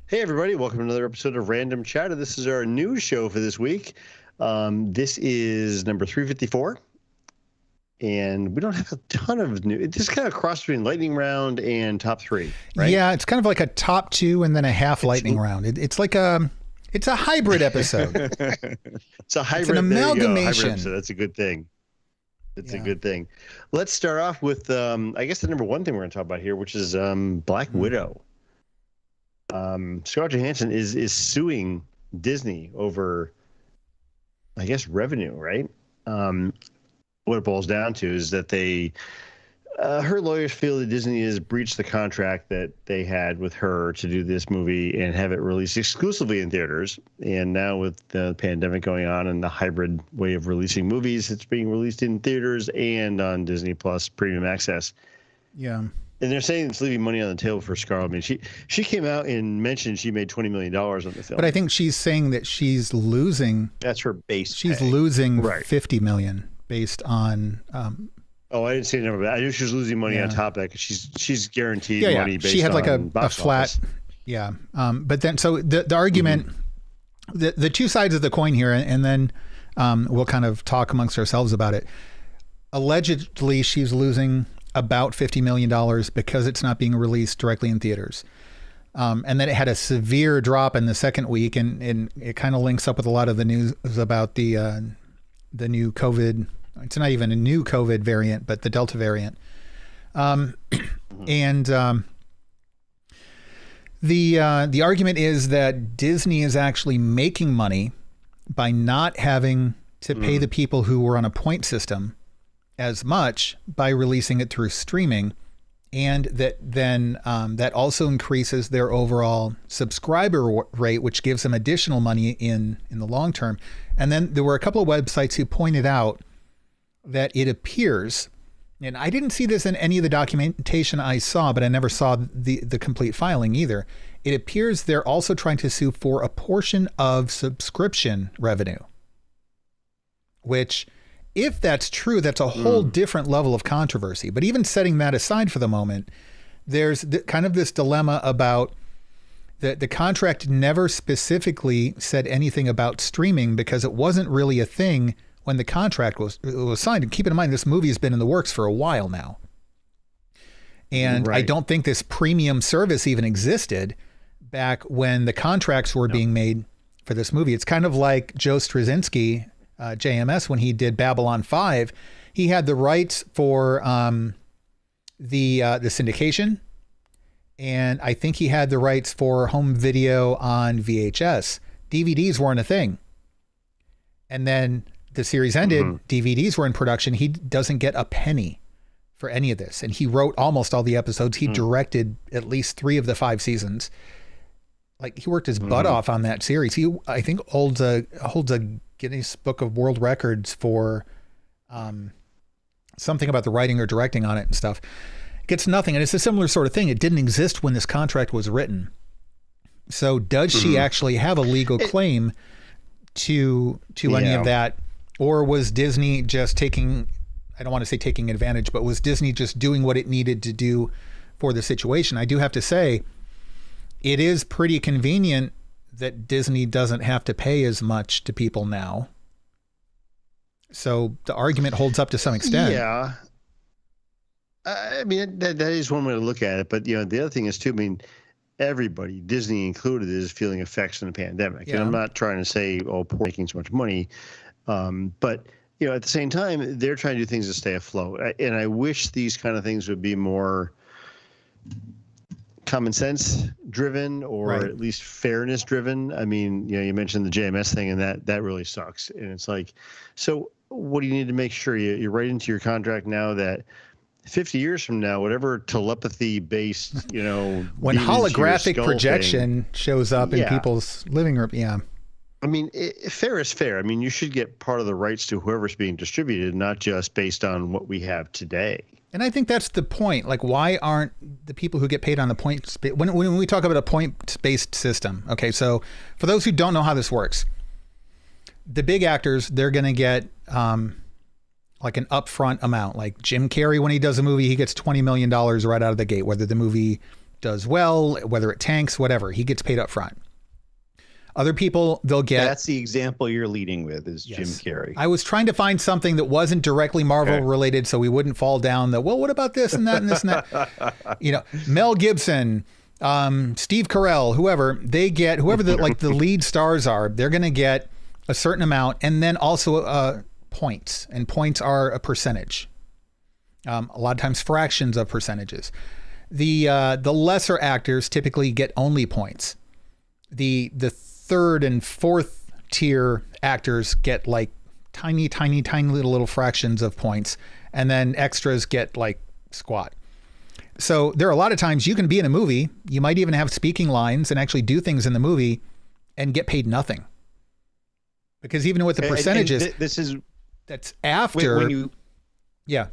Hey, everybody. Welcome to another episode of Random Chatter. This is our news show for this week. This is number 354. And we don't have a ton of news. It's just kind of cross between lightning round and top three, right? Yeah, it's kind of like a top two and then a half lightning round. It's like it's a hybrid episode. It's a hybrid. It's an amalgamation. Hybrid episode. That's a good thing. It's a good thing. Let's start off with, I guess, the number one thing we're going to talk about here, which is Black Widow. Scarlett Johansson is suing Disney over, I guess, revenue, right? What it boils down to is that her lawyers feel that Disney has breached the contract that they had with her to do this movie and have it released exclusively in theaters. And now with the pandemic going on and the hybrid way of releasing movies, it's being released in theaters and on Disney Plus Premium Access. Yeah. And they're saying it's leaving money on the table for Scarlett. I mean, she came out and mentioned she made $20 million on the film. But I think she's saying that she's losing. That's her base. She's pay. losing Right. $50 million based on. Oh, I didn't see the number, but I knew she was losing money on top of that because she's guaranteed money based on she had like a box flat. office. Yeah. But then, so the argument, the two sides of the coin here, and then we'll kind of talk amongst ourselves about it. Allegedly, she's losing about $50 million because it's not being released directly in theaters. And then it had a severe drop in the second week, and it kind of links up with a lot of the news about the new COVID. It's not even a new COVID variant, but the Delta variant. And the argument is that Disney is actually making money by not having to pay the people who were on a point system as much by releasing it through streaming, and that then that also increases their overall subscriber rate, which gives them additional money in the long term. And then there were a couple of websites who pointed out that it appears, and I didn't see this in any of the documentation I saw, but I never saw the complete filing either. It appears they're also trying to sue for a portion of subscription revenue, which, if that's true, that's a whole different level of controversy. But even setting that aside for the moment, there's kind of this dilemma about the contract never specifically said anything about streaming because it wasn't really a thing when the contract was signed. And keep in mind, this movie has been in the works for a while now. And I don't think this premium service even existed back when the contracts were being made for this movie. It's kind of like Joe Straczynski, JMS, when he did Babylon 5, he had the rights for the syndication. And I think he had the rights for home video on VHS. DVDs weren't a thing. And then the series ended, DVDs were in production. He doesn't get a penny for any of this. And he wrote almost all the episodes. He directed at least 3 of the 5 seasons. Like, he worked his butt off on that series. He, I think, holds a Guinness Book of World Records for something about the writing or directing on it and stuff. Gets nothing. And it's a similar sort of thing. It didn't exist when this contract was written. So does she actually have a legal claim to any of that? Or was Disney just taking, I don't want to say taking advantage, but was Disney just doing what it needed to do for the situation? I do have to say, it is pretty convenient that Disney doesn't have to pay as much to people now. So the argument holds up to some extent. Yeah. I mean, that is one way to look at it. But, the other thing is, too, I mean, everybody, Disney included, is feeling effects from the pandemic. Yeah. And I'm not trying to say, poor making so much money. But, at the same time, they're trying to do things to stay afloat. And I wish these kind of things would be more common sense driven, or at least fairness driven. I mean, you mentioned the JMS thing, and that really sucks. And it's like, so what do you need to make sure you write into your contract now that 50 years from now, whatever telepathy based, when holographic projection shows up in people's living room. Yeah. I mean, fair is fair. I mean, you should get part of the rights to whoever's being distributed, not just based on what we have today. And I think that's the point. Like, why aren't the people who get paid on the point, when we talk about a point-based system? Okay, so for those who don't know how this works, the big actors, they're going to get like an upfront amount. Like Jim Carrey, when he does a movie, he gets $20 million right out of the gate, whether the movie does well, whether it tanks, whatever, he gets paid up front. Other people, they'll get... That's the example you're leading with is Jim Carrey. I was trying to find something that wasn't directly Marvel related so we wouldn't fall down the, well, what about this and that and this and that? You know, Mel Gibson, Steve Carell, whoever, they get, whoever the, like the lead stars are, they're going to get a certain amount, and then also points. And points are a percentage. A lot of times fractions of percentages. The lesser actors typically get only points. The third and fourth tier actors get like tiny little fractions of points, and then extras get like squat. So there are a lot of times you can be in a movie, you might even have speaking lines and actually do things in the movie and get paid nothing. Because even with the percentages, that's after. When you, yeah.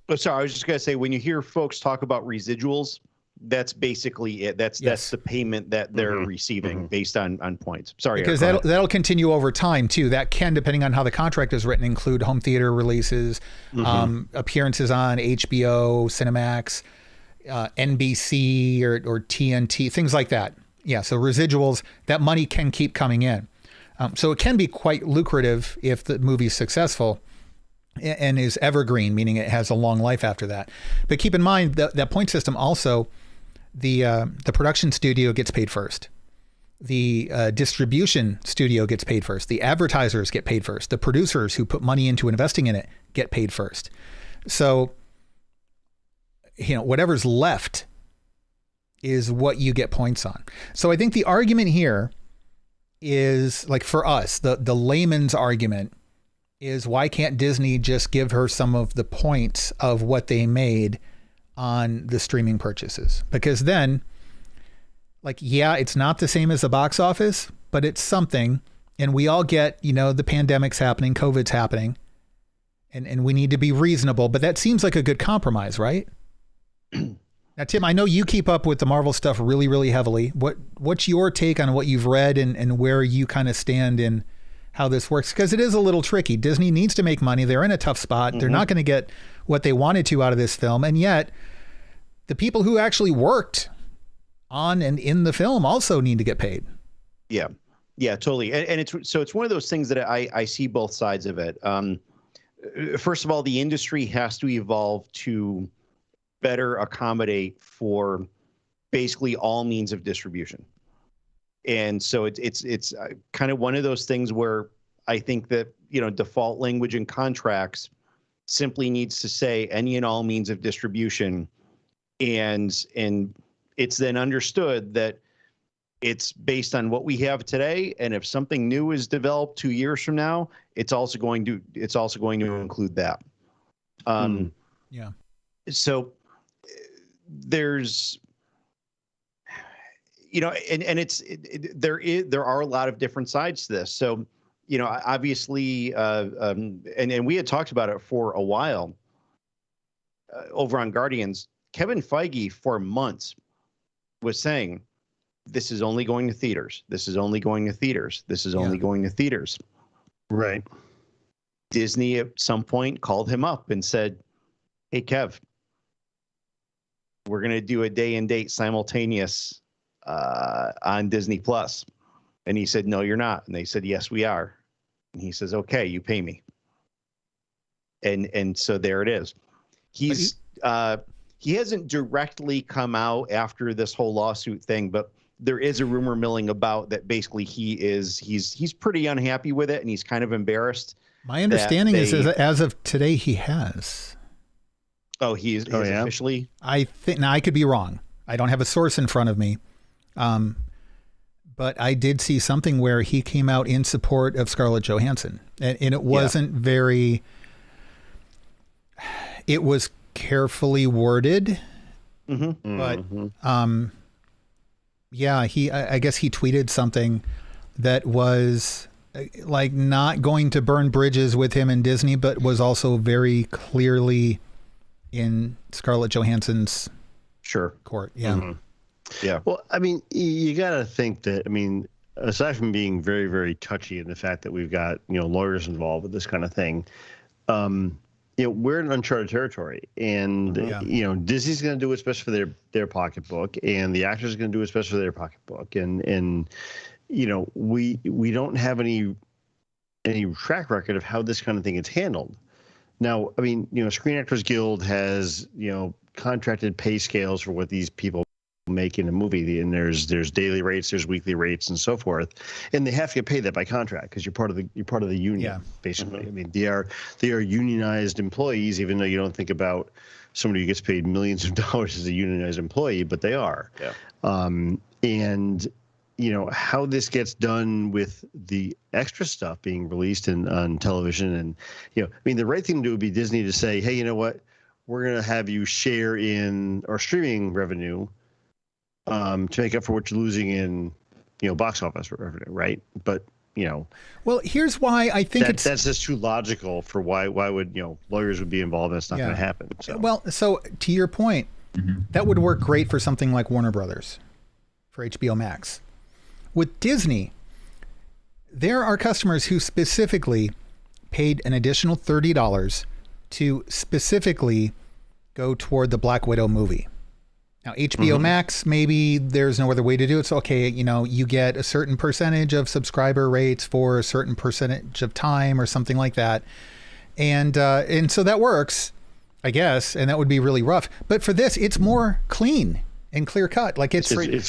Oh, sorry, I was just going to say, when you hear folks talk about residuals, that's basically it. That's the payment that they're receiving based on points. Sorry, because that'll continue over time too. That can, depending on how the contract is written, include home theater releases, appearances on HBO, Cinemax, NBC or TNT, things like that. Yeah, so residuals, that money can keep coming in. So it can be quite lucrative if the movie's successful and is evergreen, meaning it has a long life after that. But keep in mind that point system also, the production studio gets paid first. The distribution studio gets paid first. The advertisers get paid first. The producers who put money into investing in it get paid first. So, you know, whatever's left is what you get points on. So I think the argument here is, like, for us, the layman's argument is, why can't Disney just give her some of the points of what they made on the streaming purchases? Because then, like, yeah, it's not the same as the box office, but it's something. And we all get, you know, the pandemic's happening, COVID's happening, and we need to be reasonable. But that seems like a good compromise, right? Now, Tim, I know you keep up with the Marvel stuff really, really heavily. What's your take on what you've read and where you kind of stand in how this works? Because it is a little tricky. Disney needs to make money. They're in a tough spot. They're not going to get what they wanted to out of this film. And yet the people who actually worked on and in the film also need to get paid. Yeah. Yeah, totally. And it's one of those things that I see both sides of it. First of all, the industry has to evolve to better accommodate for basically all means of distribution. And so it's kind of one of those things where I think that, you know, default language in contracts simply needs to say any and all means of distribution. And it's then understood that it's based on what we have today. And if something new is developed 2 years from now, it's also going to include that. Yeah. So there's, you know, there are a lot of different sides to this. So, you know, obviously, and we had talked about it for a while over on Guardians. Kevin Feige for months was saying, this is only going to theaters. This is only going to theaters. This is only going to theaters. Right. Disney at some point called him up and said, hey, Kev, we're going to do a day and date simultaneous on Disney Plus. And he said, no, you're not. And they said, yes, we are. And he says, okay, you pay me. And so there it is. He hasn't directly come out after this whole lawsuit thing, but there is a rumor milling about that. Basically, he's pretty unhappy with it, and he's kind of embarrassed. My understanding is as of today, he has. Oh, he's officially. I think, now I could be wrong. I don't have a source in front of me, but I did see something where he came out in support of Scarlett Johansson, and it wasn't very. It was carefully worded, but I guess he tweeted something that was like not going to burn bridges with him and Disney, but was also very clearly in Scarlett Johansson's court. Yeah. Yeah. Well, I mean, you got to think that, I mean, aside from being very, very touchy in the fact that we've got, you know, lawyers involved with this kind of thing, we're in uncharted territory, and Disney's going to do what's best for their pocketbook, and the actors are going to do what's best for their pocketbook, and we don't have any track record of how this kind of thing is handled. Now, I mean, Screen Actors Guild has contracted pay scales for what these people make in a movie, and there's daily rates, there's weekly rates, and so forth, and they have to get paid that by contract because you're part of the union, basically. I mean, they are unionized employees, even though you don't think about somebody who gets paid millions of dollars as a unionized employee, but they are. And how this gets done with the extra stuff being released on television, and I mean, the right thing to do would be Disney to say, hey, you know what, we're going to have you share in our streaming revenue to make up for what you're losing in, box office revenue, right? But well, here's why I think that's just too logical for why would lawyers would be involved, and it's not going to happen. So. Well, so to your point, that would work great for something like Warner Brothers, for HBO Max. With Disney, there are customers who specifically paid an additional $30 to specifically go toward the Black Widow movie. Now, HBO Max, maybe there's no other way to do it. So, okay, you get a certain percentage of subscriber rates for a certain percentage of time or something like that. And so that works, I guess, and that would be really rough. But for this, it's more clean and clear cut. Like it's very clean.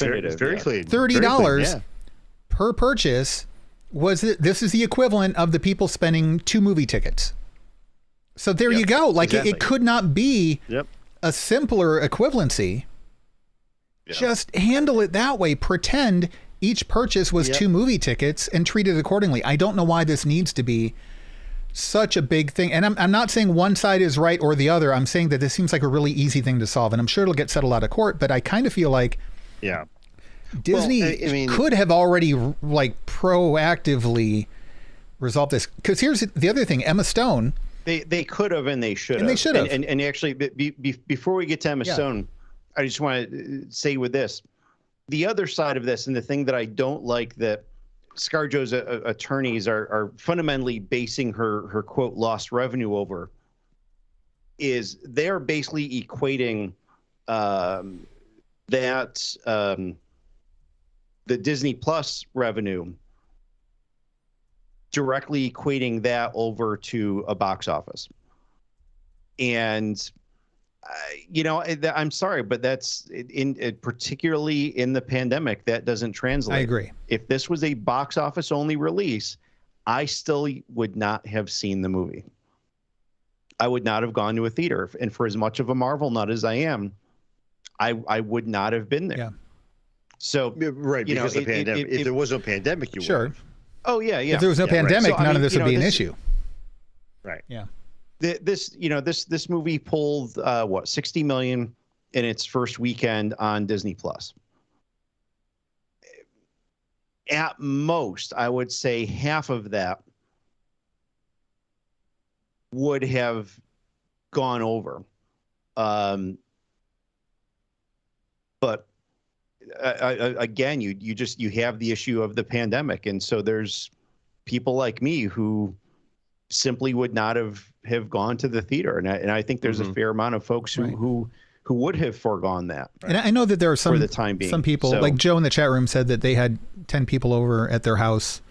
$30 per purchase. This is the equivalent of the people spending 2 movie tickets. So there you go. Like it could not be a simpler equivalency. Just handle it that way. Pretend each purchase was 2 movie tickets and treat it accordingly. I don't know why this needs to be such a big thing. And I'm not saying one side is right or the other. I'm saying that this seems like a really easy thing to solve. And I'm sure it'll get settled out of court. But I kind of feel like Disney could have already proactively resolved this. Because here's the other thing. Emma Stone. They could have and they should have. And actually, before we get to Emma Stone, I just want to say with this, the other side of this, and the thing that I don't like that ScarJo's attorneys are fundamentally basing her quote lost revenue over, is they're basically equating the Disney Plus revenue, directly equating that over to a box office. And I'm sorry, but that's particularly in the pandemic, that doesn't translate. I agree. If this was a box office only release, I still would not have seen the movie. I would not have gone to a theater. And for as much of a Marvel nut as I am, I would not have been there. Yeah. So because the pandemic. If there was no pandemic, you would. Oh yeah. If there was no pandemic, none of this would be an issue. Right. Yeah. This movie pulled $60 million in its first weekend on Disney Plus. At most, I would say half of that would have gone over. But again, you have the issue of the pandemic, and so there's people like me who simply would not have gone to the theater, and I think there's a fair amount of folks who would have foregone that. And I know that there are some for the time being. Some people, like Joe in the chat room, said that they had 10 people over at their house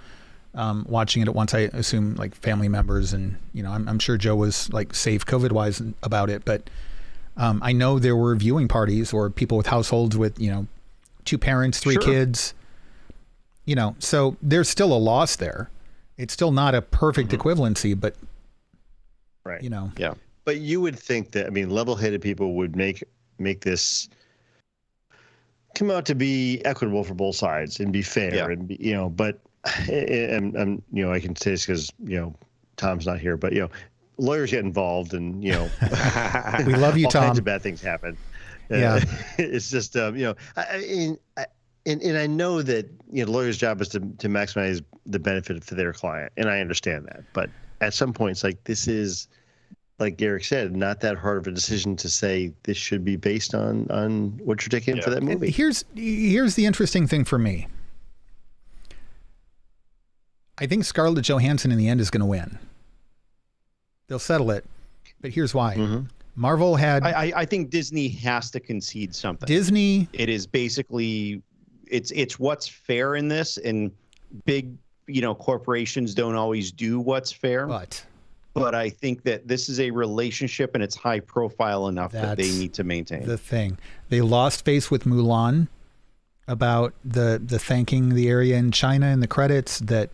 watching it at once. I assume like family members, and I'm sure Joe was like safe COVID wise about it, but I know there were viewing parties or people with households with 2 parents, 3 kids. So there's still a loss there. It's still not a perfect equivalency, but yeah. But you would think that, level-headed people would make this come out to be equitable for both sides and be fair, and be, but and I can say this because Tom's not here, but lawyers get involved, and we love you, all Tom. kinds of bad things happen. Yeah, it's just and I know that the lawyer's job is to maximize the benefit for their client, and I understand that. But at some point, it's like, this is, like Eric said, not that hard of a decision to say this should be based on what you're taking for that movie. And here's the interesting thing for me. I think Scarlett Johansson in the end is going to win. They'll settle it. But here's why. Mm-hmm. Marvel had... I think Disney has to concede something. Disney... It is basically... It's what's fair in this, and big, corporations don't always do what's fair. But I think that this is a relationship, and it's high profile enough that they need to maintain. The thing. They lost face with Mulan about the thanking the area in China in the credits, that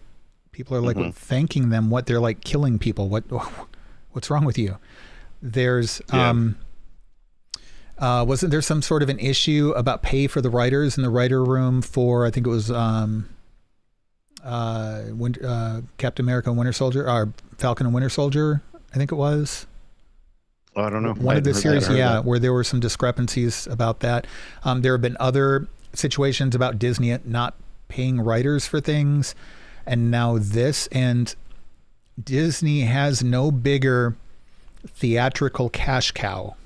people are like thanking them, what they're like killing people. What's wrong with you? There's wasn't there some sort of an issue about pay for the writers in the writer room for, I think it was Captain America and Winter Soldier, or Falcon and Winter Soldier, I think it was. I don't know. One of the series, where there were some discrepancies about that. There have been other situations about Disney not paying writers for things, and now this. And Disney has no bigger theatrical cash cow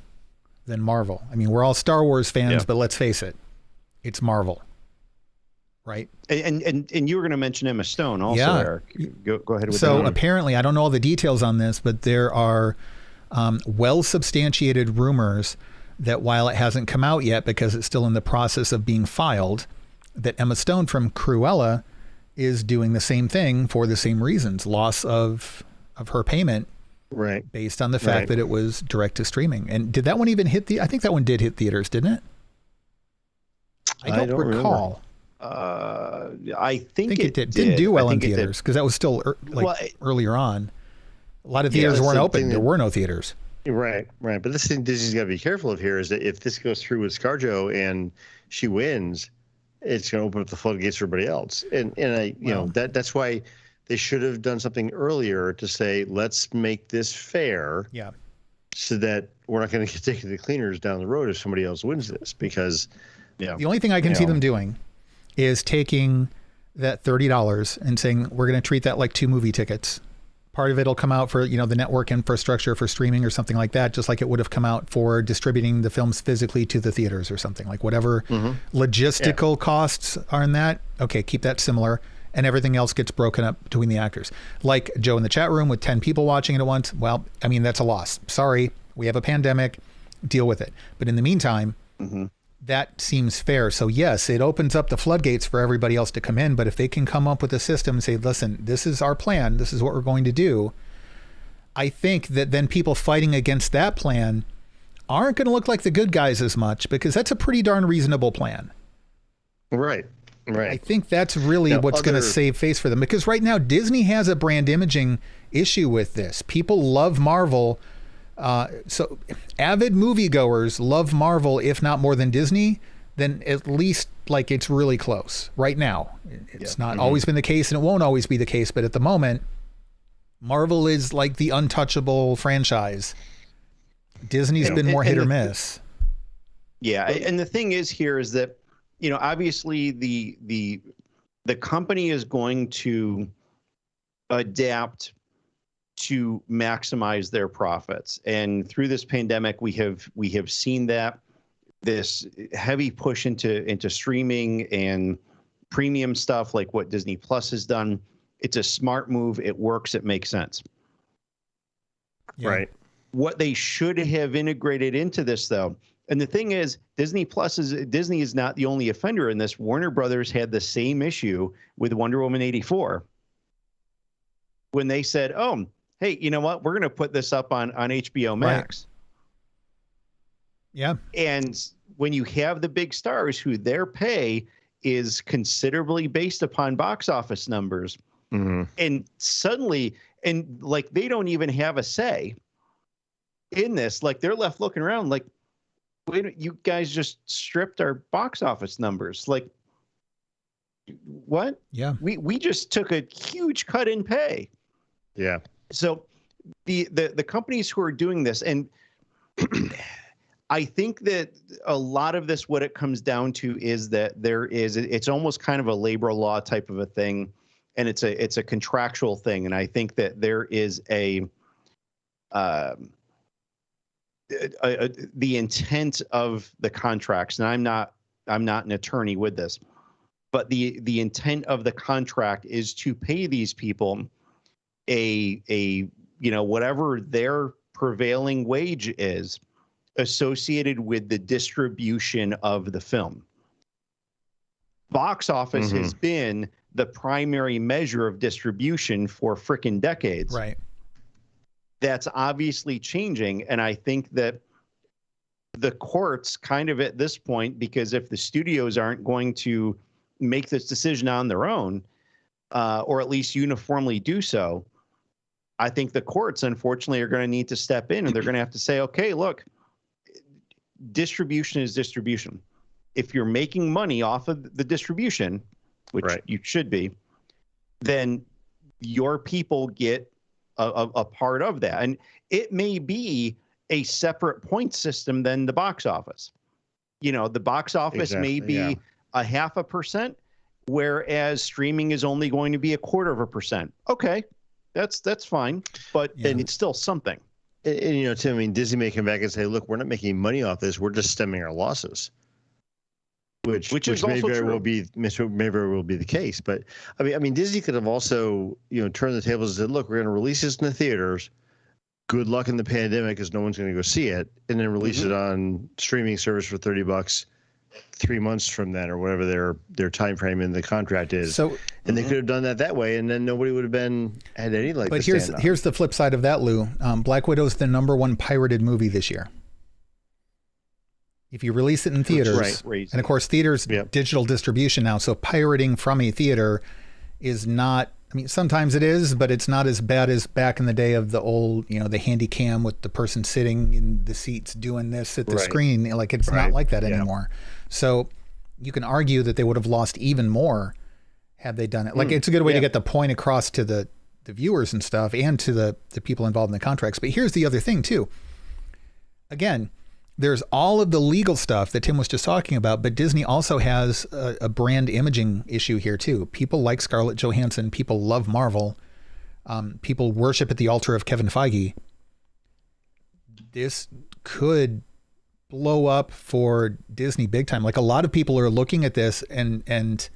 than Marvel. I mean, we're all Star Wars fans, but let's face it, it's Marvel. Right. And you were going to mention Emma Stone also, Eric. Go ahead with that. So apparently, I don't know all the details on this, but there are well-substantiated rumors that while it hasn't come out yet because it's still in the process of being filed, that Emma Stone from Cruella is doing the same thing for the same reasons, loss of her payment, right, based on the fact that it was direct to streaming. And did that one even hit I think that one did hit theaters, didn't it? I don't recall. I think it did. Didn't do well in theaters because that was still earlier on. A lot of theaters weren't open. There were no theaters. Right. But this thing Disney's got to be careful of here is that if this goes through with ScarJo and she wins, it's going to open up the floodgates for everybody else. And that's why they should have done something earlier to say, let's make this fair. Yeah. So that we're not going to get taken to the cleaners down the road if somebody else wins this, because the only thing I can see them doing is taking that $30 and saying, we're going to treat that like 2 movie tickets. Part of it'll come out for, the network infrastructure for streaming or something like that, just like it would have come out for distributing the films physically to the theaters or something, like whatever logistical costs are in that. Okay, keep that similar, and everything else gets broken up between the actors. Like Joe in the chat room with 10 people watching it at once. Well, I mean, that's a loss. Sorry, we have a pandemic, deal with it. But in the meantime, that seems fair. So yes, it opens up the floodgates for everybody else to come in. But if they can come up with a system and say, listen, this is our plan, this is what we're going to do, I think that then people fighting against that plan aren't going to look like the good guys as much, because that's a pretty darn reasonable plan. Right. I think that's really what's going to save face for them, because right now Disney has a brand imaging issue with this. People love Marvel. So avid moviegoers love Marvel, if not more than Disney, then at least like it's really close right now. It's not always been the case, and it won't always be the case. But at the moment, Marvel is like the untouchable franchise. Disney's been more hit or miss. Yeah. And the thing is here is that, obviously the company is going to adapt to maximize their profits. And through this pandemic, we have seen that this heavy push into streaming and premium stuff, like what Disney Plus has done. It's a smart move. It works. It makes sense. Yeah. Right. What they should have integrated into this, though, and the thing is, Disney is not the only offender in this. Warner Brothers had the same issue with Wonder Woman 84 when they said, "Oh, hey, you know what? We're going to put this up on HBO Max." Right. Yeah. And when you have the big stars who their pay is considerably based upon box office numbers, and suddenly, and like they don't even have a say in this, like they're left looking around like, wait, you guys just stripped our box office numbers. Like, what? Yeah. We just took a huge cut in pay. Yeah. So the companies who are doing this, and I think that a lot of this, what it comes down to is that it's almost kind of a labor law type of a thing, and it's a contractual thing. And I think that there is the intent of the contracts, and I'm not an attorney with this, but the intent of the contract is to pay these people a whatever their prevailing wage is associated with the distribution of the film. Box office has been the primary measure of distribution for frickin' decades. Right. That's obviously changing. And I think that the courts kind of at this point, because if the studios aren't going to make this decision on their own, or at least uniformly do so, I think the courts, unfortunately, are going to need to step in, and they're going to have to say, okay, look, distribution is distribution. If you're making money off of the distribution, which you should be, then your people get a part of that. And it may be a separate point system than the box office. You know, the box office may be a 0.5%, whereas streaming is only going to be 0.25%. Okay, that's fine, but it's still something. And, you know, Tim, I mean, Disney may come back and say, look, we're not making money off this. We're just stemming our losses. Which is may very well be the case. But I mean, Disney could have also, you know, turned the tables and said, look, we're going to release this in the theaters. Good luck in the pandemic because no one's going to go see it, and then release it on streaming service for $30 3 months from then, or whatever their time frame in the contract is. So, and they could have done that way, and then nobody would have had any leg. But here's the flip side of that, Lou. Black Widow's the #1 pirated movie this year. If you release it in theaters, and of course theaters digital distribution now, so pirating from a theater is not. I mean, sometimes it is, but it's not as bad as back in the day of the old, you know, the handy cam with the person sitting in the seats doing this at the screen. Like, it's not like that anymore. So you can argue that they would have lost even more had they done it. Like, it's a good way to get the point across to the viewers and stuff, and to the people involved in the contracts. But here's the other thing too. Again, there's all of the legal stuff that Tim was just talking about, but Disney also has a brand imaging issue here too. People like Scarlett Johansson. People love Marvel. People worship at the altar of Kevin Feige. This could blow up for Disney big time. Like, a lot of people are looking at this and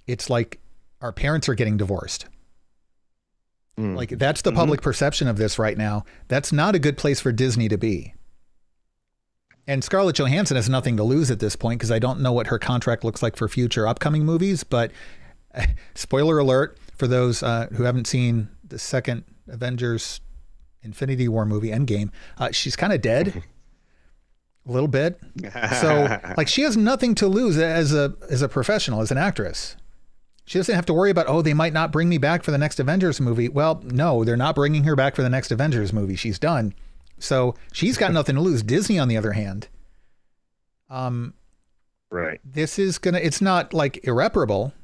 it's like our parents are getting divorced. Like, that's the public perception of this right now. That's not a good place for Disney to be. And Scarlett Johansson has nothing to lose at this point, because I don't know what her contract looks like for future upcoming movies. But spoiler alert for those who haven't seen the second Avengers Infinity War movie, Endgame, she's kind of dead a little bit. So, like, she has nothing to lose as a professional, as an actress. She doesn't have to worry about, oh, they might not bring me back for the next Avengers movie. Well, no, they're not bringing her back for the next Avengers movie. She's done. So she's got nothing to lose. Disney, on the other hand, this is it's not like irreparable.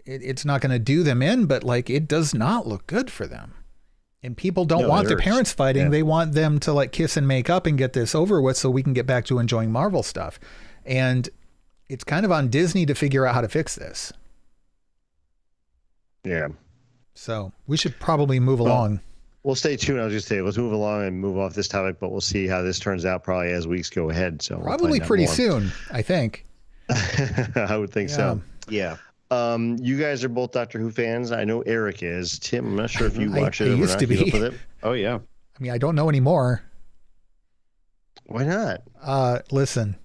It's not going to do them in, but like, it does not look good for them. And people don't want their parents fighting. Yeah. They want them to like kiss and make up and get this over with so we can get back to enjoying Marvel stuff. And it's kind of on Disney to figure out how to fix this. Yeah. So we should probably move along. We'll stay tuned. I was just saying, let's move along and move off this topic, but we'll see how this turns out probably as weeks go ahead. So probably pretty soon, I think. I would think so. Yeah. You guys are both Doctor Who fans. I know Eric is. Tim, I'm not sure if you watch it. I used to be. Keep up with it. Oh yeah. I mean, I don't know anymore. Why not? Listen,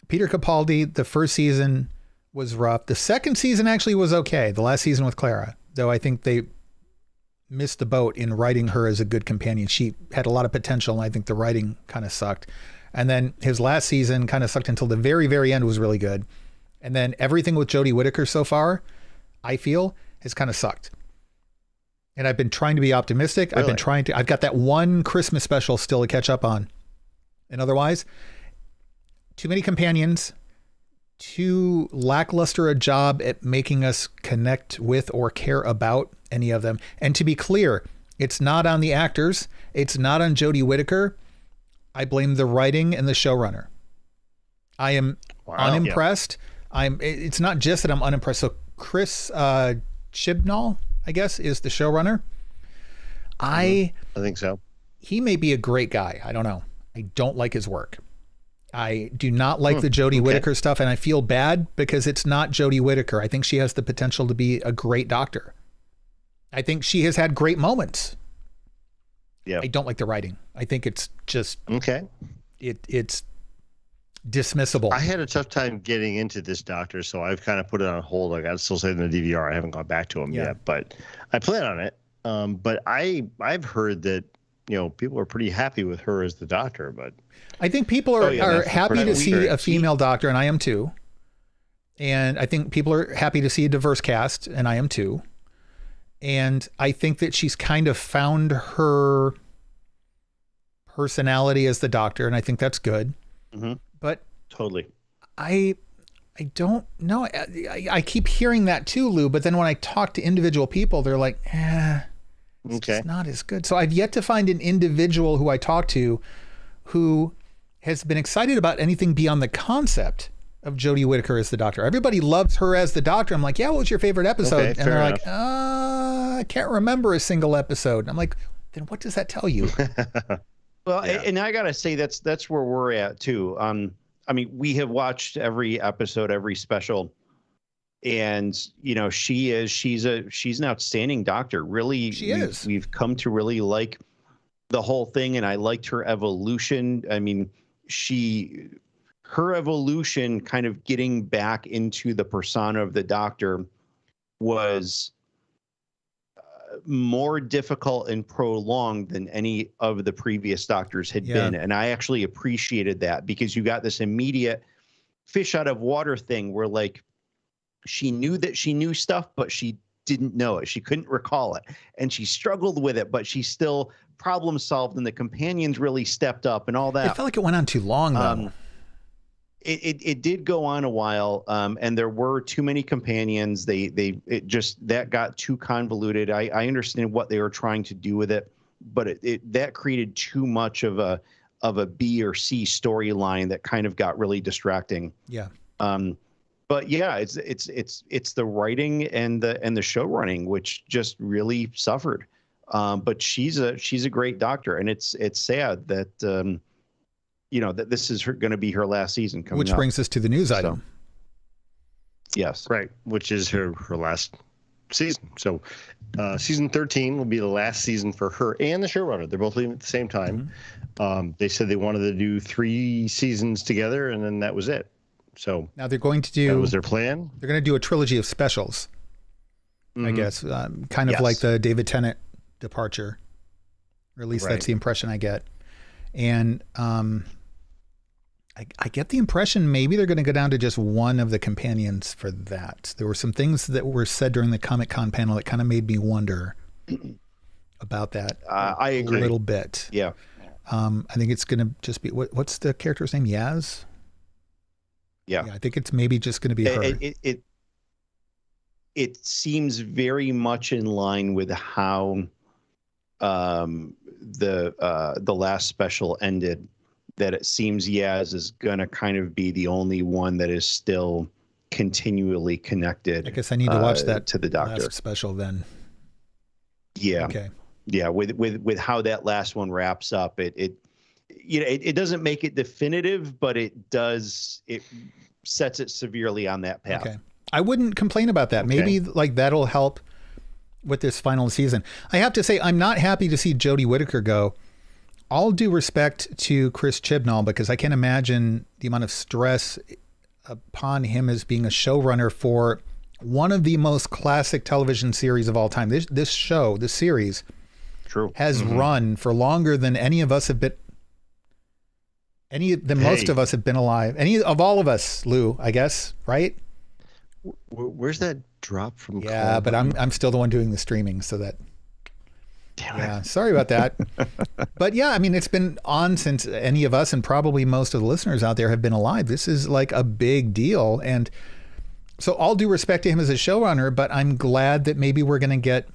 Peter Capaldi, the first season was rough. The second season actually was okay. The last season with Clara, though, I think they missed the boat in writing her as a good companion. She had a lot of potential, and I think the writing kind of sucked. And then his last season kind of sucked until the very, very end was really good. And then everything with Jodie Whittaker so far, I feel, has kind of sucked. And I've been trying to be optimistic. Really? I've got that one Christmas special still to catch up on. And otherwise, too many companions, too lackluster a job at making us connect with or care about any of them. And to be clear, it's not on the actors. It's not on Jodie Whittaker. I blame the writing and the showrunner. I am unimpressed. Yeah. It's not just that I'm unimpressed. So Chris Chibnall, I guess, is the showrunner. I think so. He may be a great guy. I don't know. I don't like his work. I do not like the Jodie Whittaker stuff, and I feel bad because it's not Jodie Whittaker. I think she has the potential to be a great doctor. I think she has had great moments. Yeah. I don't like the writing. I think it's just Okay. it's dismissible. I had a tough time getting into this Doctor, so I've kind of put it on hold. I got still saving the DVR. I haven't gone back to him yet, but I plan on it. But I've heard that people are pretty happy with her as the Doctor. But I think people are happy to see a female Doctor, and I am too. And I think people are happy to see a diverse cast, and I am too. And I think that she's kind of found her personality as the Doctor, and I think that's good. Mm-hmm. But totally, I don't know. I keep hearing that too, Lou. But then when I talk to individual people, they're like, it's just not as good. So I've yet to find an individual who I talk to who has been excited about anything beyond the concept of Jodie Whittaker as the Doctor. Everybody loves her as the Doctor. I'm like, yeah, what was your favorite episode? And they're like, I can't remember a single episode. And I'm like, then what does that tell you? Well, and I gotta say that's where we're at too. I mean, we have watched every episode, every special, and she's an outstanding Doctor. Really, we've come to really like the whole thing, and I liked her evolution. I mean, her evolution, kind of getting back into the persona of the Doctor, was more difficult and prolonged than any of the previous Doctors had been. And I actually appreciated that, because you got this immediate fish out of water thing where, like, she knew that she knew stuff, but she didn't know it. She couldn't recall it. And she struggled with it, but she still problem solved, and the companions really stepped up and all that. I felt like it went on too long, though. It did go on a while, and there were too many companions. That got too convoluted. I understand what they were trying to do with it, but that created too much of a B or C storyline that kind of got really distracting. Yeah. But yeah, it's the writing and the show running which just really suffered. But she's a great Doctor, and it's sad that that this is going to be her last season coming up. Which brings us to the news item. Yes. Right, which is her last season. So season 13 will be the last season for her and the showrunner. They're both leaving at the same time. Mm-hmm. They said they wanted to do 3 seasons together, and then that was it. So now they're going to do... That was their plan? They're going to do a trilogy of specials, I guess. Kind of like the David Tennant departure. Or at least that's the impression I get. And... I get the impression maybe they're going to go down to just one of the companions for that. There were some things that were said during the Comic-Con panel that kind of made me wonder about that. I agree. A little bit. Yeah. I think it's going to just be, what's the character's name? Yaz? Yeah. I think it's maybe just going to be her. It seems very much in line with how the last special ended, that it seems Yaz is going to kind of be the only one that is still continually connected. I guess I need to watch that to the Doctor last special then. Yeah. Okay. Yeah. With how that last one wraps up, it doesn't make it definitive, but it sets it severely on that path. Okay. I wouldn't complain about that. Okay. Maybe like that'll help with this final season. I have to say, I'm not happy to see Jodie Whittaker go. All due respect to Chris Chibnall, because I can't imagine the amount of stress upon him as being a showrunner for one of the most classic television series of all time. This series, has run for longer than any of us have been. Most of us have been alive. Any of all of us, Lou, I guess, right? Where's that drop from? Yeah, but I'm still the one doing the streaming, so that. Yeah, sorry about that. But yeah, I mean, it's been on since any of us and probably most of the listeners out there have been alive. This is like a big deal. And so all due respect to him as a showrunner, but I'm glad that maybe we're going to get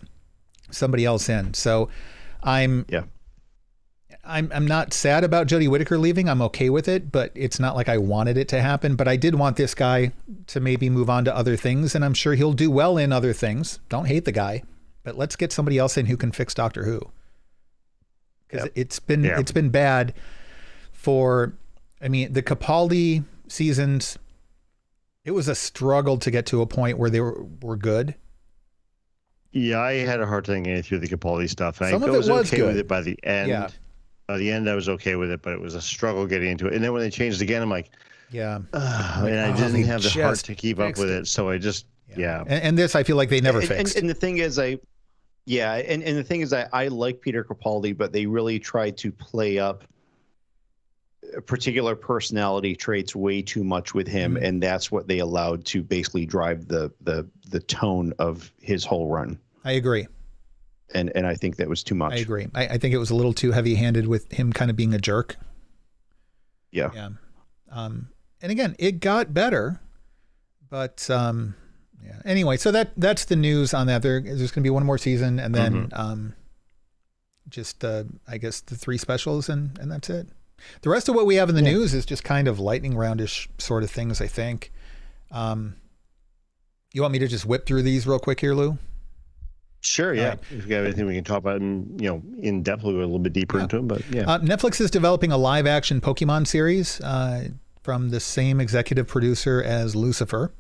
somebody else in. So I'm not sad about Jodie Whittaker leaving. I'm okay with it, but it's not like I wanted it to happen. But I did want this guy to maybe move on to other things, and I'm sure he'll do well in other things. Don't hate the guy. But let's get somebody else in who can fix Doctor Who. Because it's been bad for, I mean, the Capaldi seasons, it was a struggle to get to a point where they were good. Yeah, I had a hard time getting through the Capaldi stuff. Some I of it was was okay good. with it by the end. Yeah. By the end, I was okay with it, but it was a struggle getting into it. And then when they changed again, I'm like, Yeah. and I didn't they have the heart just to keep up fixed with it. it. So I just, yeah. And this, I feel like they never fixed. And the thing is, and the thing is, I like Peter Capaldi, but they really tried to play up particular personality traits way too much with him, and that's what they allowed to basically drive the tone of his whole run. I agree. And I think that was too much. I agree. I think it was a little too heavy-handed with him kind of being a jerk. Yeah. Yeah. And again, it got better, but yeah. Anyway, so that's the news on that. There's going to be one more season, and then just I guess the 3 specials, and that's it. The rest of what we have in the news is just kind of lightning roundish sort of things, I think. You want me to just whip through these real quick here, Lou? Sure, yeah. Right. If you have anything we can talk about, and in depth, we'll go a little bit deeper into them. But yeah, Netflix is developing a live-action Pokemon series from the same executive producer as Lucifer.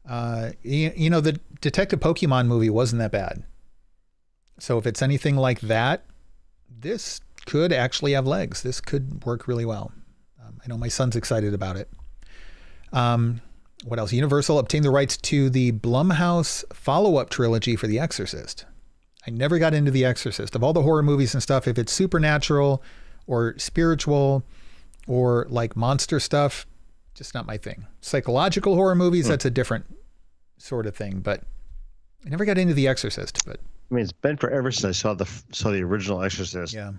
The Detective Pokemon movie wasn't that bad. So if it's anything like that, this could actually have legs. This could work really well. I know my son's excited about it. What else? Universal obtained the rights to the Blumhouse follow-up trilogy for The Exorcist. I never got into The Exorcist. Of all the horror movies and stuff, if it's supernatural or spiritual or like monster stuff, just not my thing. Psychological horror movies, that's a different sort of thing. But I never got into The Exorcist. But I mean, it's been forever since I saw the original Exorcist. yeah,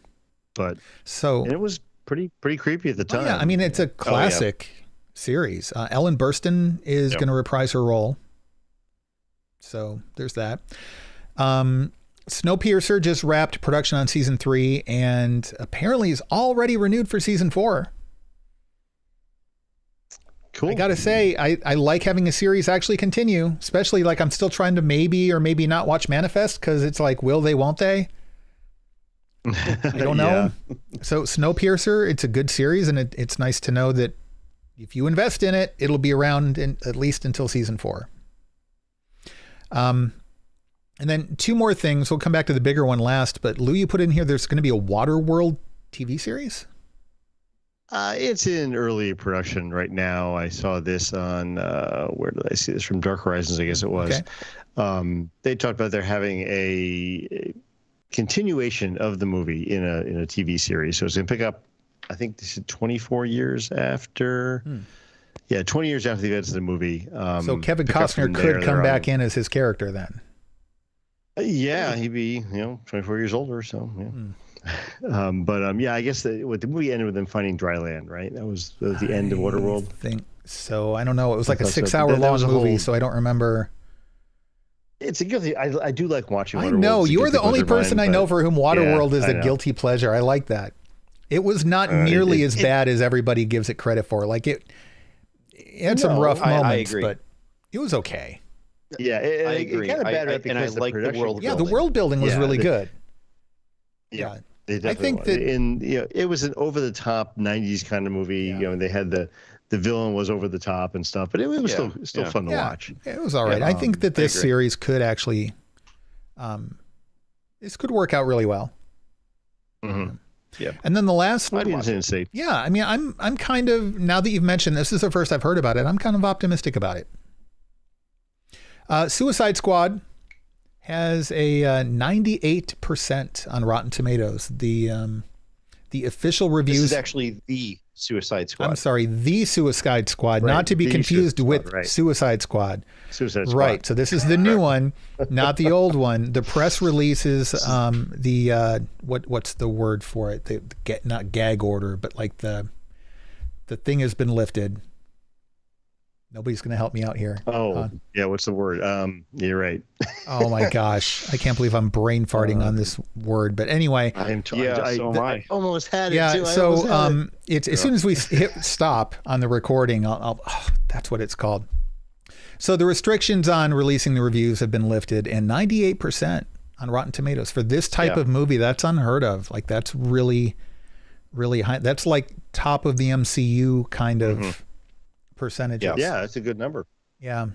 and it was pretty creepy at the time. yeah, I mean, it's a classic series. Ellen Burstyn is going to reprise her role. So there's that. Snowpiercer just wrapped production on season 3 and apparently is already renewed for season 4. Cool. I gotta say, I like having a series actually continue, especially like I'm still trying to maybe or maybe not watch Manifest because it's like, will they, won't they? I don't know. So Snowpiercer, it's a good series, and it's nice to know that if you invest in it, it'll be around at least until season 4. And then 2 more things. We'll come back to the bigger one last, but Lou, you put in here, there's going to be a Waterworld TV series? It's in early production right now. I saw this on, where did I see this? From Dark Horizons, I guess it was. Okay. They talked about they're having a continuation of the movie in a TV series. So it's going to pick up, I think this is 24 years after. 20 years after the events of the movie. So Kevin Costner could come back in as his character then. Yeah, he'd be 24 years older. So yeah. I guess the movie ended with them finding dry land, right? That was the end of Waterworld. I think so. I don't know. It was like a 6-hour long movie, so I don't remember. It's a guilty. I do like watching Waterworld. I know you're the only person I know for whom Waterworld is a guilty pleasure. I like that. It was not nearly as bad as everybody gives it credit for. Like it had some rough moments, but it was okay. Yeah, I agree. It kind of bad and I like the world. Yeah, the world building was really good. Yeah, I think that it was an over the top '90s kind of movie. They had the villain was over the top and stuff, but it was still fun to watch. It was all right. I think that this series could actually, this could work out really well. Mm-hmm. Yeah. And then the last one. Yeah, I mean, I'm kind of, now that you've mentioned this is the first I've heard about it, I'm kind of optimistic about it. Suicide Squad has a 98% on Rotten Tomatoes. The official reviews. This is actually the Suicide Squad. I'm sorry, the Suicide Squad, not to be confused with Suicide Squad. Suicide Squad. Right. So this is the new one, not the old one. The press releases what's the word for it? Not gag order, but like the thing has been lifted. Nobody's going to help me out here. Yeah. What's the word? You're right. Oh my gosh. I can't believe I'm brain farting on this word. But anyway. I almost had it. Yeah. Too. So it's as soon as we hit stop on the recording, that's what it's called. So the restrictions on releasing the reviews have been lifted, and 98% on Rotten Tomatoes for this type of movie. That's unheard of. Like that's really, really high. That's like top of the MCU kind of percentages. Yeah, that's a good number. Yeah.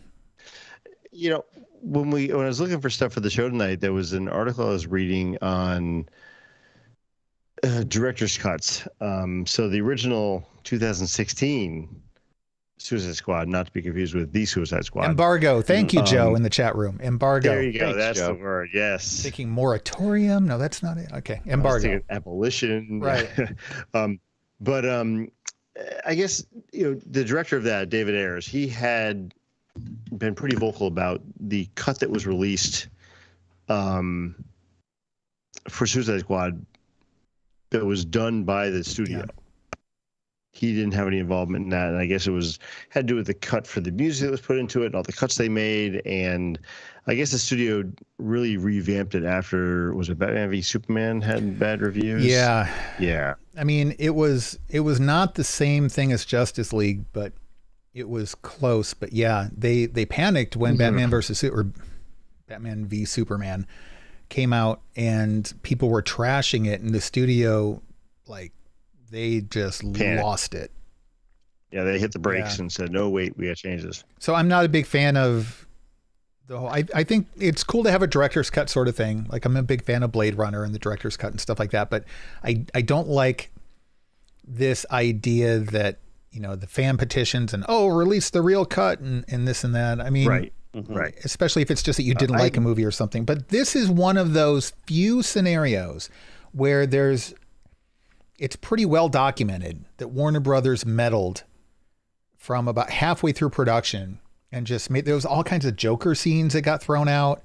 when I was looking for stuff for the show tonight, there was an article I was reading on director's cuts. So the original 2016 Suicide Squad, not to be confused with the Suicide Squad. Embargo. Thank you, Joe, in the chat room. Embargo. There you go. Thanks, That's Joe. the word. Yes. Thinking moratorium. No, that's not it. Okay. Embargo. Abolition. Right. But I guess, the director of that, David Ayers, he had been pretty vocal about the cut that was released for Suicide Squad that was done by the studio. Yeah. He didn't have any involvement in that, and I guess had to do with the cut for the music that was put into it and all the cuts they made. And I guess the studio really revamped it after, was it Batman v Superman had bad reviews? Yeah. I mean, it was not the same thing as Justice League, but it was close. But yeah, they panicked when Batman v Superman came out, and people were trashing it, and the studio they just lost it. Yeah, they hit the brakes and said, no, wait, we got to change this. So I'm not a big fan of the whole, I think it's cool to have a director's cut sort of thing. Like, I'm a big fan of Blade Runner and the director's cut and stuff like that. But I don't like this idea that, the fan petitions and, release the real cut and this and that. I mean, right. Right. Especially if it's just that you didn't like a movie or something. But this is one of those few scenarios where it's pretty well documented that Warner Brothers meddled from about halfway through production and just there was all kinds of Joker scenes that got thrown out.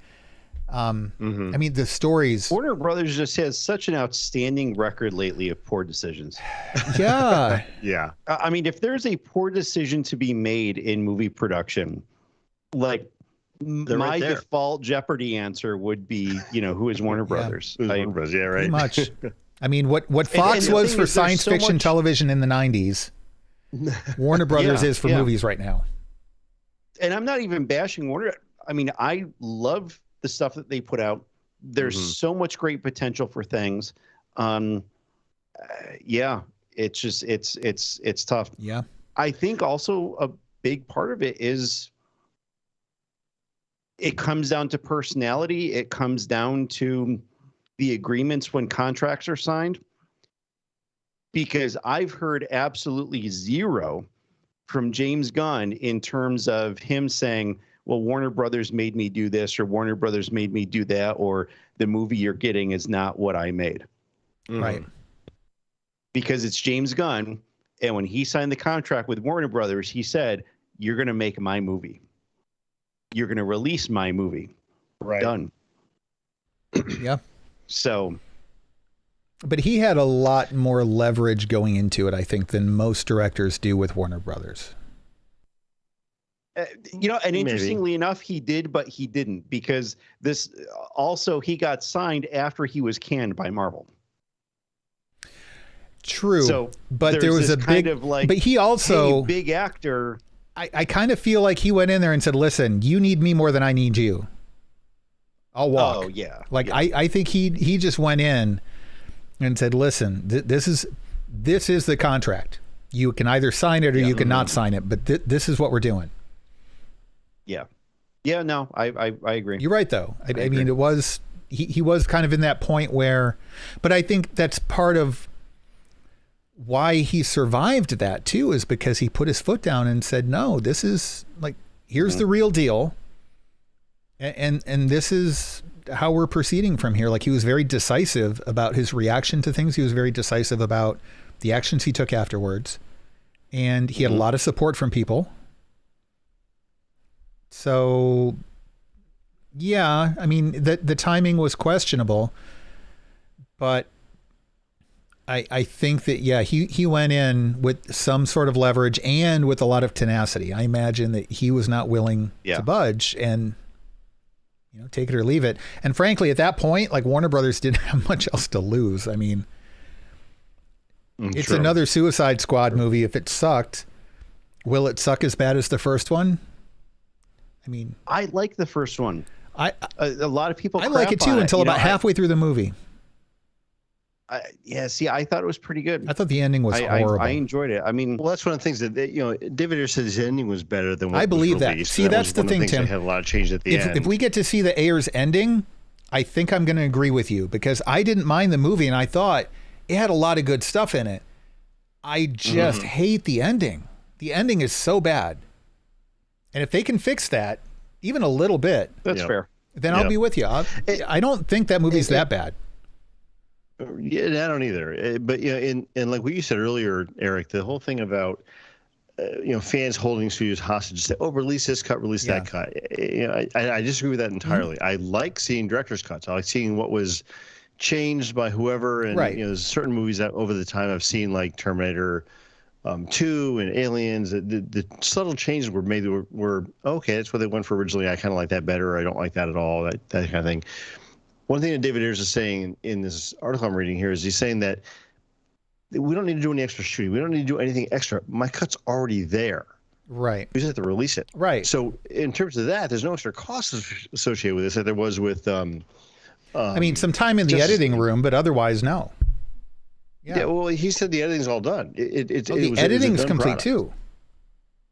I mean, the stories. Warner Brothers just has such an outstanding record lately of poor decisions. Yeah. Yeah. I mean, if there's a poor decision to be made in movie production, my default Jeopardy answer would be, who is Warner Brothers? Warner Brothers, yeah, right. Pretty much. I mean, what Fox was for science fiction television in the 90s, Warner Brothers is for movies right now. And I'm not even bashing Warner. I mean, I love the stuff that they put out. There's so much great potential for things. It's just it's tough. Yeah. I think also a big part of it is it comes down to personality. It comes down to the agreements when contracts are signed, because I've heard absolutely zero from James Gunn in terms of him saying, well, Warner Brothers made me do this, or Warner Brothers made me do that, or the movie you're getting is not what I made. Right. Because it's James Gunn. And when he signed the contract with Warner Brothers, he said, you're going to make my movie. You're going to release my movie. Right. Done. Yeah. So, but he had a lot more leverage going into it, I think, than most directors do with Warner Brothers. And interestingly enough, he did, but he didn't, because he got signed after he was canned by Marvel. True. So, but there was a big, but he also, big actor. I kind of feel like he went in there and said, listen, you need me more than I need you. I'll walk. Oh, yeah. I think he just went in and said, listen, this is the contract. You can either sign it or you can not sign it, but this is what we're doing. Yeah. Yeah, no, I agree. You're right, though. I mean, it was, he was kind of in that point where, but I think that's part of why he survived that too, is because he put his foot down and said, no, this is here's the real deal. And this is how we're proceeding from here. He was very decisive about his reaction to things. He was very decisive about the actions he took afterwards. And he had a lot of support from people. So, yeah, I mean, the timing was questionable. But I think that, he went in with some sort of leverage and with a lot of tenacity. I imagine that he was not willing to budge and take it or leave it. And frankly, at that point, Warner Brothers didn't have much else to lose. I mean, it's another Suicide Squad movie. If it sucked, will it suck as bad as the first one? I mean, I like the first one. A lot of people. I like it too until about halfway through the movie. I thought it was pretty good. I thought the ending was horrible. I enjoyed it. I mean, well, that's one of the things that David Ayer said his ending was better than what I believe was released. that. See, that's the thing, Tim. They had a lot of change at the end. If we get to see the Ayer's ending, I think I'm going to agree with you, because I didn't mind the movie and I thought it had a lot of good stuff in it. I just hate the ending. The ending is so bad. And if they can fix that, even a little bit, that's fair. Then I'll be with you. I don't think that movie's that bad. Yeah, I don't either. But in like what you said earlier, Eric, the whole thing about fans holding studios hostage, say, "Oh, release this cut, release that cut." I disagree with that entirely. I like seeing director's cuts. I like seeing what was changed by whoever. And there's certain movies that over the time I've seen, like Terminator 2 and Aliens. The subtle changes were made were okay. That's what they went for originally. I kind of like that better. I don't like that at all. That kind of thing. One thing that David Ayers is saying in this article I'm reading here is he's saying that we don't need to do any extra shooting. We don't need to do anything extra. My cut's already there. Right. We just have to release it. Right. So in terms of that, there's no extra costs associated with this that there was with. I mean, some time in the editing room, but otherwise, no. Yeah. Well, he said the editing's all done. The editing's complete too.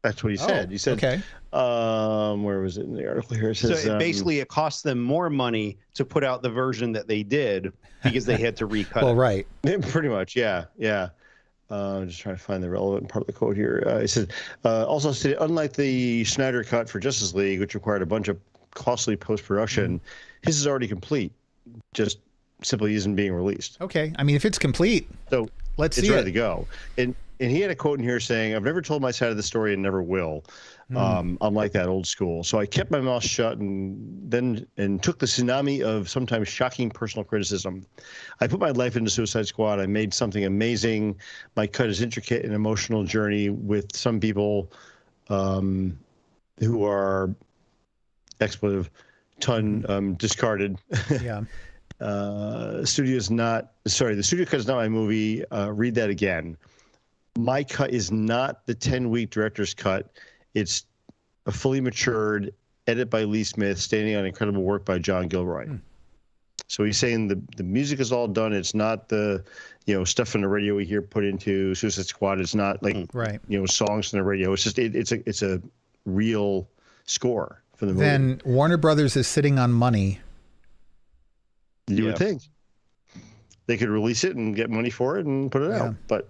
That's what he said. He said, okay. Where was it in the article here? It says, so basically it cost them more money to put out the version that they did because they had to recut well, it. Right. Pretty much, yeah. Just trying to find the relevant part of the quote here. It says, also stated, unlike the Snyder cut for Justice League, which required a bunch of costly post-production, his is already complete. Just simply isn't being released. Okay. I mean, if it's complete, so let's see it. It's ready to go. And he had a quote in here saying, "I've never told my side of the story and never will. I'm like that old school. So I kept my mouth shut and took the tsunami of sometimes shocking personal criticism. I put my life into Suicide Squad. I made something amazing. My cut is intricate and emotional journey with some people who are expletive discarded." Yeah. The studio cut is not my movie. Read that again. My cut is not the 10-week director's cut. It's a fully matured edit by Lee Smith, standing on incredible work by John Gilroy. So he's saying the music is all done. It's not the stuff from the radio we hear put into Suicide Squad. It's not like songs from the radio. It's just it's a real score for the movie. Then Warner Brothers is sitting on money. You would think they could release it and get money for it and put it out, but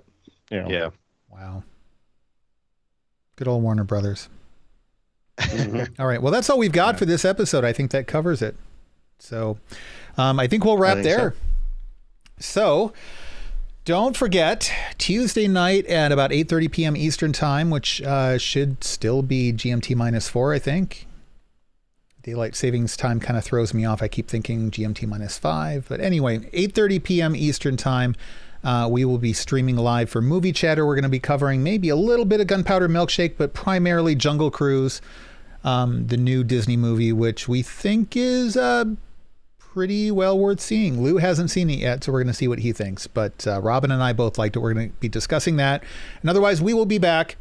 wow, good old Warner Brothers. All right, well, that's all we've got for this episode. I think that covers it. So I think we'll wrap there. So don't forget, Tuesday night at about 8:30 p.m. Eastern time, which should still be GMT -4, I think. Daylight savings time kind of throws me off. I keep thinking GMT -5. But anyway, 8:30 p.m. Eastern time, we will be streaming live for Movie Chatter. We're going to be covering maybe a little bit of Gunpowder Milkshake, but primarily Jungle Cruise, the new Disney movie, which we think is pretty well worth seeing. Lou hasn't seen it yet, so we're going to see what he thinks. But Robin and I both liked it. We're going to be discussing that. And otherwise, we will be back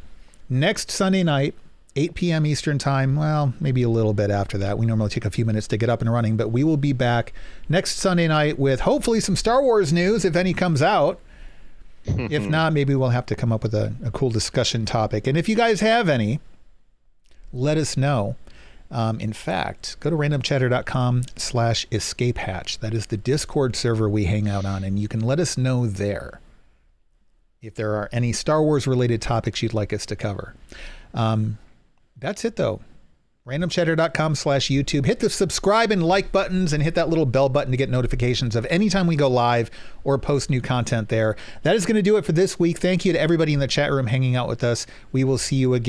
next Sunday night, 8 p.m. Eastern time. Well, maybe a little bit after that. We normally take a few minutes to get up and running, but we will be back next Sunday night with hopefully some Star Wars news, if any comes out. If not, maybe we'll have to come up with a cool discussion topic. And if you guys have any, let us know. In fact, go to randomchatter.com/escapehatch. That is the Discord server we hang out on, and you can let us know there if there are any Star Wars related topics you'd like us to cover. That's it though. randomchatter.com/YouTube. Hit the subscribe and like buttons and hit that little bell button to get notifications of anytime we go live or post new content there. That is going to do it for this week. Thank you to everybody in the chat room hanging out with us. We will see you again.